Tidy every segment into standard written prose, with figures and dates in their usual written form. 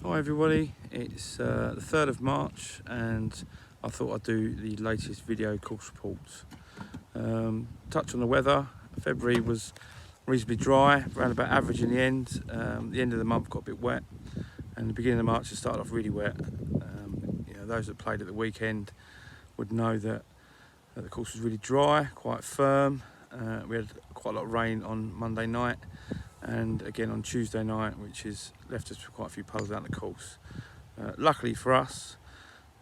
Hi everybody, it's the 3rd of March and I thought I'd do the latest video course reports. Touch on the weather. February was reasonably dry, around about average in the end. The end of the month got a bit wet and the beginning of March it started off really wet. Those that played at the weekend would know that the course was really dry, quite firm. We had quite a lot of rain on Monday night and again on Tuesday night, which has left us with quite a few puddles out the course. Luckily for us,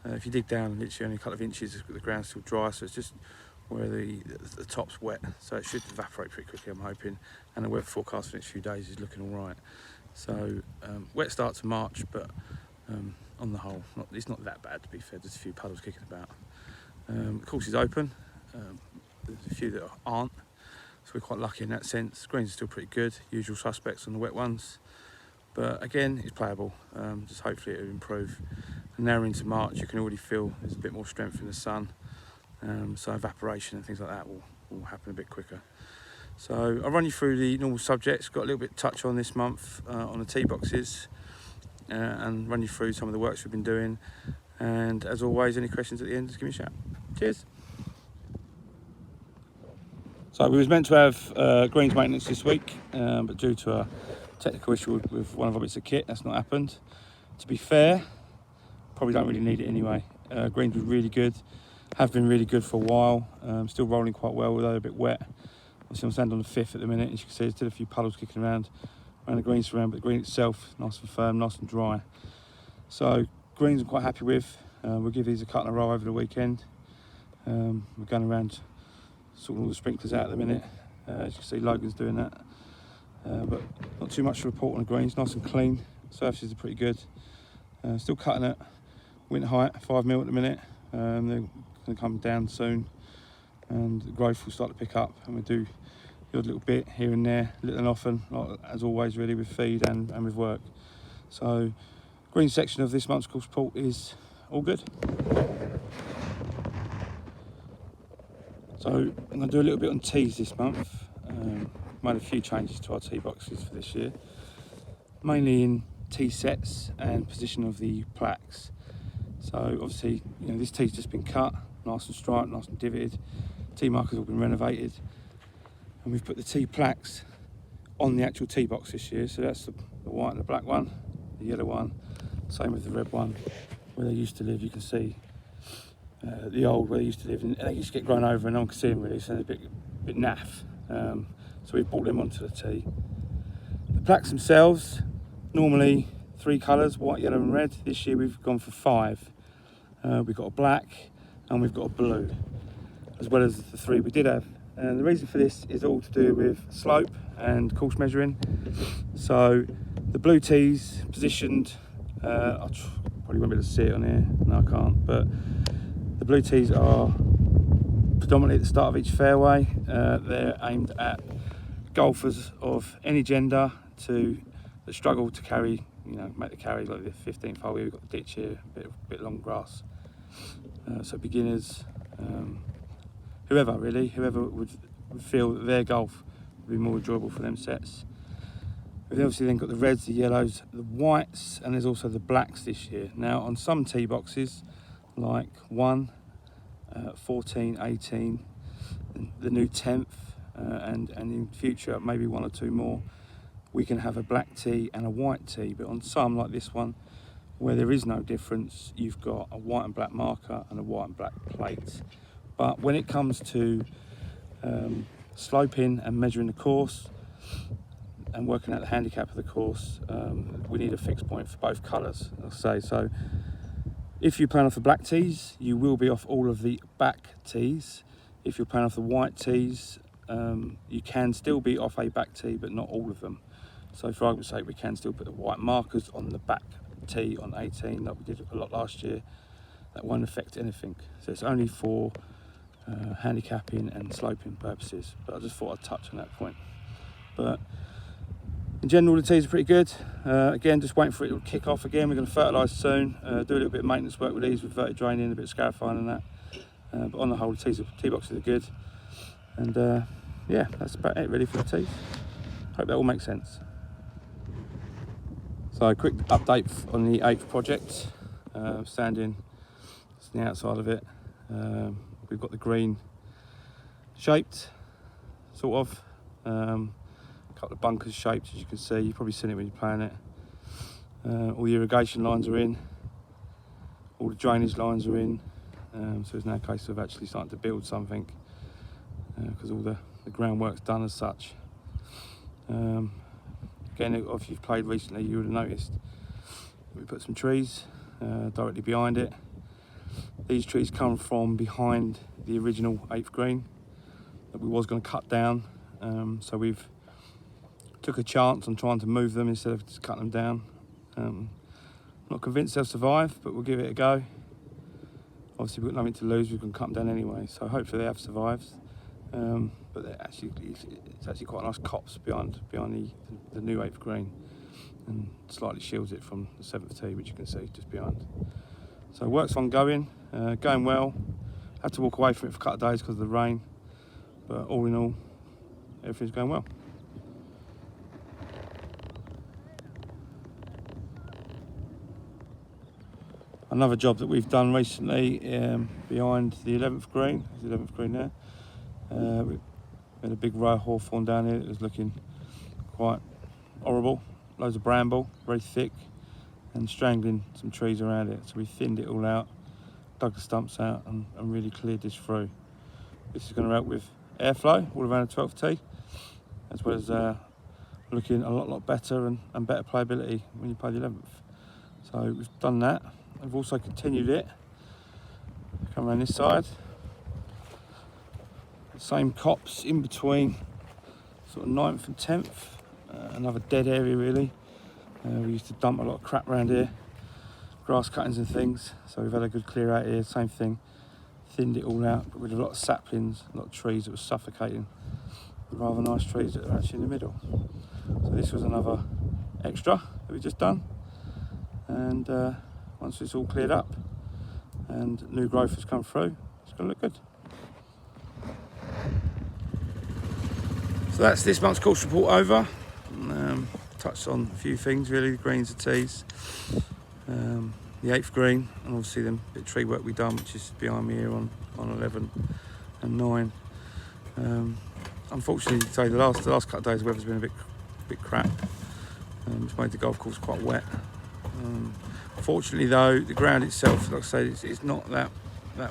if you dig down literally only a couple of inches, the ground's still dry, so it's just where the top's wet, so it should evaporate pretty quickly, I'm hoping, and the weather forecast for the next few days is looking all right. So wet start to March, but on the whole it's not that bad, to be fair. There's a few puddles kicking about. The course is open. There's a few that aren't, so we're quite lucky in that sense. The greens are still pretty good, usual suspects on the wet ones, but again it's playable. Just hopefully it'll improve. And now we're into March, you can already feel there's a bit more strength in the sun, so evaporation and things like that will happen a bit quicker. So I'll run you through the normal subjects. Got a little bit to touch on this month on the tee boxes, and run you through some of the works we've been doing. And as always, any questions at the end, just give me a shout. Cheers. So we was meant to have greens maintenance this week, but due to a technical issue with one of our bits of kit, that's not happened. To be fair, probably don't really need it anyway. Greens was really good, have been really good for a while. Still rolling quite well, although a bit wet. Obviously I'm standing on the 5th at the minute. As you can see, there's still a few puddles kicking around the greens around, but the green itself nice and firm, nice and dry. So greens I'm quite happy with. We'll give these a cut and a roll over the weekend. We're going around sorting all the sprinklers out at the minute. As you can see, Logan's doing that. But not too much to report on the greens, nice and clean. Surfaces are pretty good. Still cutting at winter height, 5mm at the minute. They're going to come down soon and the growth will start to pick up, and we'll do the odd little bit here and there, little and often, like, as always really, with feed and with work. So green section of this month's course report is all good. So I'm going to do a little bit on tees this month. Made a few changes to our tee boxes for this year, mainly in tee sets and position of the plaques. So obviously, this tee's just been cut, nice and striped, nice and divoted. Tee markers all been renovated, and we've put the tee plaques on the actual tee box this year. So that's the white and the black one, the yellow one, same with the red one. Where they used to live, you can see the old where they used to live, and they used to get grown over and no one could see them really, so they're a bit naff. So we've brought them onto the tee. The plaques themselves, normally 3 colours, white, yellow and red. This year we've gone for 5. We've got a black and we've got a blue, as well as the 3 we did have. And the reason for this is all to do with slope and course measuring. So the blue tees positioned, I probably won't be able to see it on here, no I can't, but the blue tees are predominantly at the start of each fairway. They're aimed at golfers of any gender that struggle to carry, make the carry, like the 15th hole here, we've got the ditch here, a bit long grass. So beginners, whoever would feel that their golf would be more enjoyable for them sets. We've obviously then got the reds, the yellows, the whites, and there's also the blacks this year. Now on some tee boxes, like 1, 14, 18, the new 10th, and in future maybe 1 or 2 more, we can have a black tee and a white tee. But on some, like this one, where there is no difference, you've got a white and black marker and a white and black plate. But when it comes to sloping and measuring the course and working out the handicap of the course, we need a fixed point for both colours, I'll say. So if you're playing off the black tees, you will be off all of the back tees. If you're playing off the white tees, you can still be off a back tee, but not all of them. So for argument's sake, we can still put the white markers on the back tee on 18, like we did a lot last year. That won't affect anything. So it's only for handicapping and sloping purposes. But I just thought I'd touch on that point. But in general, the tees are pretty good. Again, just waiting for it to kick off again. We're going to fertilise soon, do a little bit of maintenance work with these, with verted draining, a bit of scarifying and that. But on the whole, the tee boxes are good. And yeah, that's about it really for the tees. Hope that all makes sense. So So a quick update on the 8th project. Standing on the outside of it. We've got the green shaped, sort of. A couple of bunkers shaped, as you can see. You've probably seen it when you're playing it. All the irrigation lines are in. All the drainage lines are in. So it's now a case of actually starting to build something, because all the groundwork's done as such. Again, if you've played recently, you would have noticed we put some trees directly behind it. These trees come from behind the original 8th green that we was going to cut down. So we've took a chance on trying to move them instead of just cutting them down. Not convinced they'll survive, but we'll give it a go. Obviously, we've got nothing to lose. We can cut them down anyway, so hopefully they have survived. But it's actually quite a nice copse behind the new 8th green, and slightly shields it from the 7th tee, which you can see just behind. So work's ongoing, going well. Had to walk away from it for a couple of days because of the rain, but all in all, everything's going well. Another job that we've done recently behind the 11th green, there's the 11th green there. We had a big row of hawthorn down here that was looking quite horrible. Loads of bramble, very thick, and strangling some trees around it. So we thinned it all out, dug the stumps out, and really cleared this through. This is going to help with airflow all around the 12th tee, as well as looking a lot better and better playability when you play the 11th. So we've done that. I've also continued it. Come around this side. The same copse in between sort of 9th and 10th. Another dead area really. We used to dump a lot of crap around here. Grass cuttings and things. So we've had a good clear out here. Same thing. Thinned it all out, but with a lot of saplings, a lot of trees that were suffocating. Rather nice trees that are actually in the middle. So this was another extra that we've just done. And once it's all cleared up and new growth has come through, it's going to look good. So that's this month's course report over. Touched on a few things really, the greens, the tees, the 8th green, and obviously the bit of tree work we've done, which is behind me here on 11 and 9. Unfortunately, say the last couple of days the weather's been a bit crap, which made the golf course quite wet. Fortunately though, the ground itself, like I say, it's not that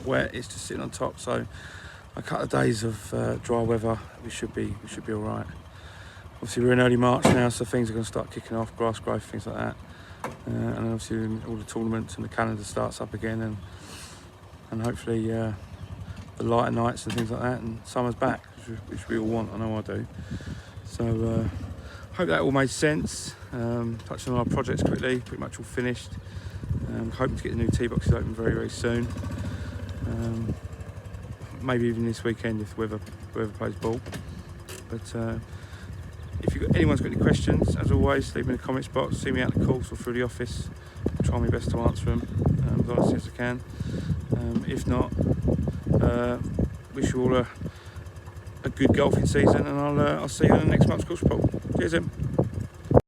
wet. It's just sitting on top. So a couple of days of dry weather, we should be all right. Obviously we're in early March now, so things are going to start kicking off, grass growth, things like that. And obviously all the tournaments and the calendar starts up again, and hopefully the lighter nights and things like that, and summer's back, which we all want. I know I do. So hope that all made sense. Touching on our projects quickly, pretty much all finished. Hoping to get the new tee boxes open very soon. Maybe even this weekend if whoever plays ball. But if anyone's got any questions, as always, leave them in the comments box. See me out the course or through the office. I'll try my best to answer them as honestly as I can. If not, wish you all a good golfing season, and I'll see you in the next month's course report. Cheers then.